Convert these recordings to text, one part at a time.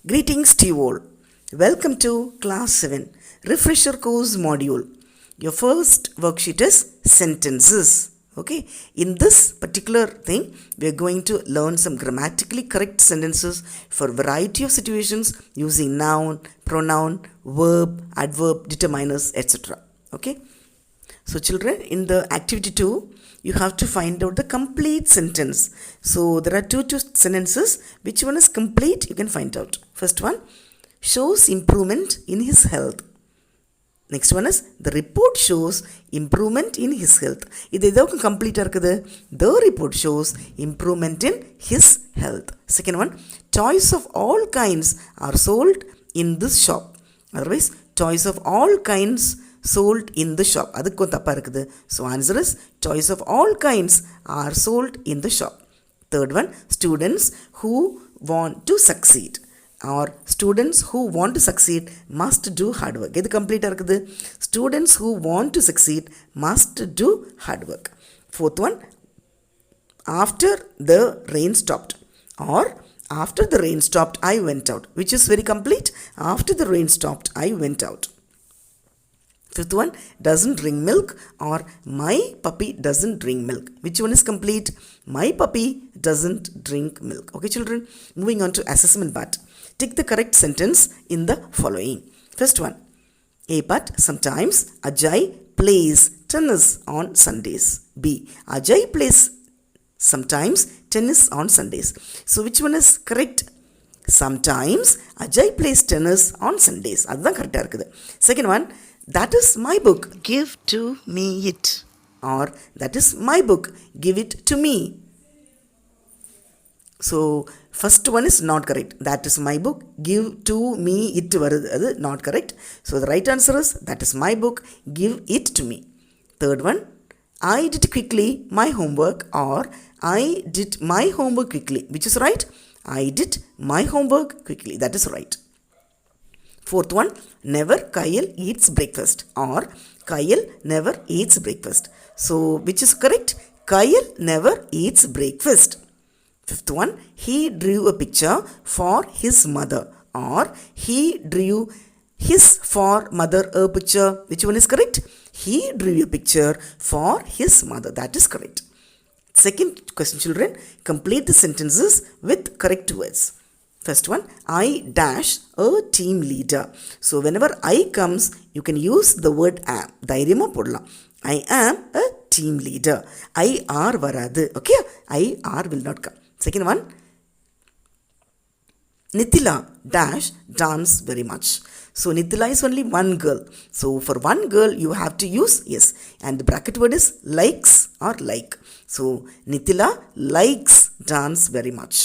Greetings to you all. Welcome to Class 7 Refresher Course Module. Your first worksheet is sentences. Okay, in this particular thing, we are going to learn some grammatically correct sentences for variety of situations using noun, pronoun, verb, adverb, determiners, etc. Okay. So children, in the activity 2, you have to find out the complete sentence. So there are two sentences. Which one is complete? You can find out. First one, shows improvement in his health. Next one is, the report shows improvement in his health. இது எதோக்கு complete இருக்குது? The report shows improvement in his health. Second one, toys of all kinds are sold in this shop. Otherwise, toys of all kinds sold in the shop. அதுக்கும் தப்பா இருக்குது. So answer is, toys of all kinds are sold in the shop. Third one, students who want to succeed or students who want to succeed must do hard work. இது கம்ப்ளீட்டா இருக்குது. Students who want to succeed must do hard work. Fourth one, after the rain stopped or after the rain stopped I went out, which is very complete. After the rain stopped I went out. Fifth one, doesn't drink milk or my puppy doesn't drink milk. Which one is complete? My puppy doesn't drink milk. Okay children, moving on to assessment part. Take the correct sentence in the following. First one, A part, sometimes Ajay plays tennis on Sundays. B, Ajay plays sometimes tennis on Sundays. So which one is correct? Sometimes Ajay plays tennis on Sundays. அதுதான் கரெக்டாக இருக்குது. Second one, that is my book, give to me it. Or that is my book, give it to me. So first one is not correct. That is my book, give to me it வருது, அது not correct. So the right answer is, that is my book, give it to me. Third one, I did quickly my homework or I did my homework quickly. Which is right? I did my homework quickly. That is right. Fourth one, never Kyle eats breakfast or Kyle never eats breakfast. So which is correct? Kyle never eats breakfast. Fifth one, he drew a picture for his mother or he drew his for mother a picture. Which one is correct? He drew a picture for his mother. That is correct. Second question children, complete the sentences with correct words. First one, I dash a team leader. So whenever I comes, you can use the word am. தைரியமா போடலாம். I am a team leader. I are வராது. Okay? I are will not come. Second one, Nithila dash dance very much. So Nithila is only one girl. So for one girl, you have to use yes. And the bracket word is likes or like. So Nithila likes dance very much.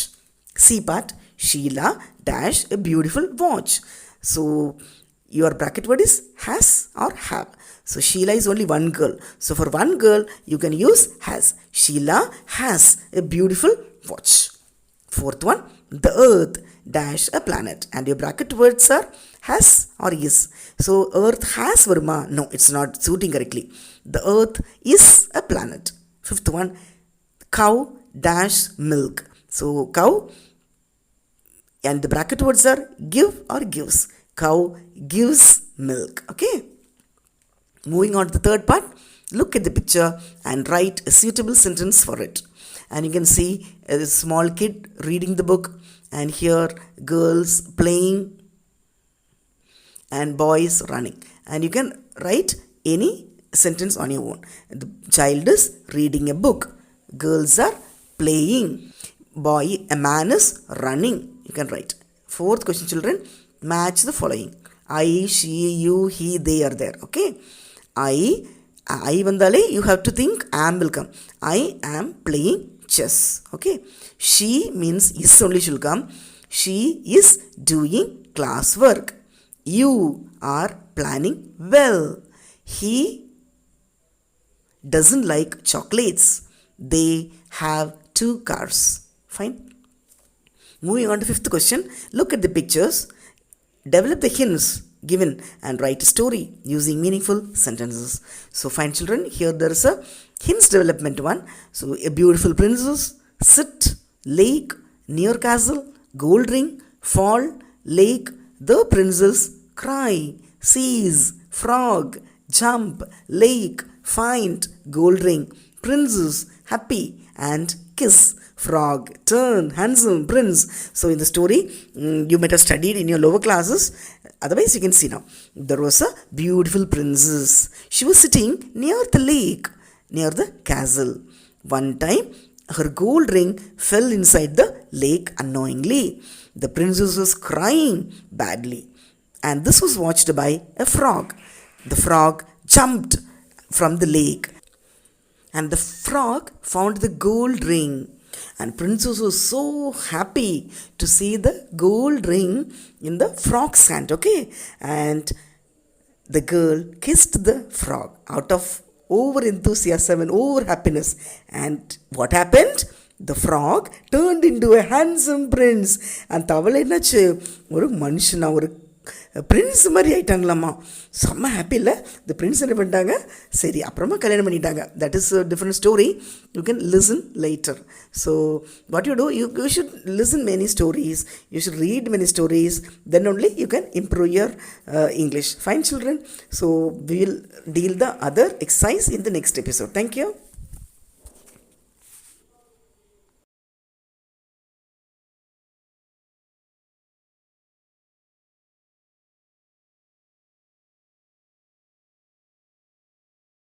C part, Sheila dash a beautiful watch. So your bracket word is has or have. So Sheila is only one girl. So for one girl, you can use has. Sheila has a beautiful watch. Fourth one, the earth dash a planet. And your bracket words are has or is. So earth has varma. No, it's not suiting correctly. The earth is a planet. Fifth one, cow dash milk. So cow and the bracket words are give or gives. Cow gives milk. Okay. Moving on to the third part, look at the picture and write a suitable sentence for it. And you can see a small kid reading the book, and here girls playing and boys running. And you can write any sentence on your own. The child is reading a book. Girls are playing. A man is running. You can write. Fourth question children, match the following. I, she, you, he, they are there. Okay. I vandale, you have to think am will come. I am playing chess. Okay. She means is only should come. She is doing classwork. You are planning well. He doesn't like chocolates. They have 2 cars. Fine. Moving on to fifth question, look at the pictures, develop the hints given and write a story using meaningful sentences. So fine children, here there is a hints development one. So a beautiful princess, sit, lake, near castle, gold ring, fall, lake, the princess cry, sees, frog, jump, lake, find, gold ring, princess, happy, and kiss, frog, turn, handsome, prince. So in the story, you might have studied in your lower classes. Otherwise, you can see now. There was a beautiful princess. She was sitting near the lake, near the castle. One time, her gold ring fell inside the lake unknowingly. The princess was crying badly, and this was watched by a frog. The frog jumped from the lake, and the frog found the gold ring. And princess was so happy to see the gold ring in the frog's hand. Okay, and the girl kissed the frog out of over enthusiasm and over happiness. And what happened? The frog turned into a handsome prince. And தவளை என்னாச்சு, ஒரு மனுஷனா, ஒரு Prince மாதிரி ஆயிட்டாங்களாம்மா. செம்ம happy இல்லை? இந்த Prince என்ன பண்ணிட்டாங்க, சரி அப்புறமா கல்யாணம் பண்ணிட்டாங்க. That is a different story. You can listen later. So what you do, you should listen many stories, you should read many stories, then only you can improve your English. Fine children. So we will deal the other exercise in the next episode. Thank you.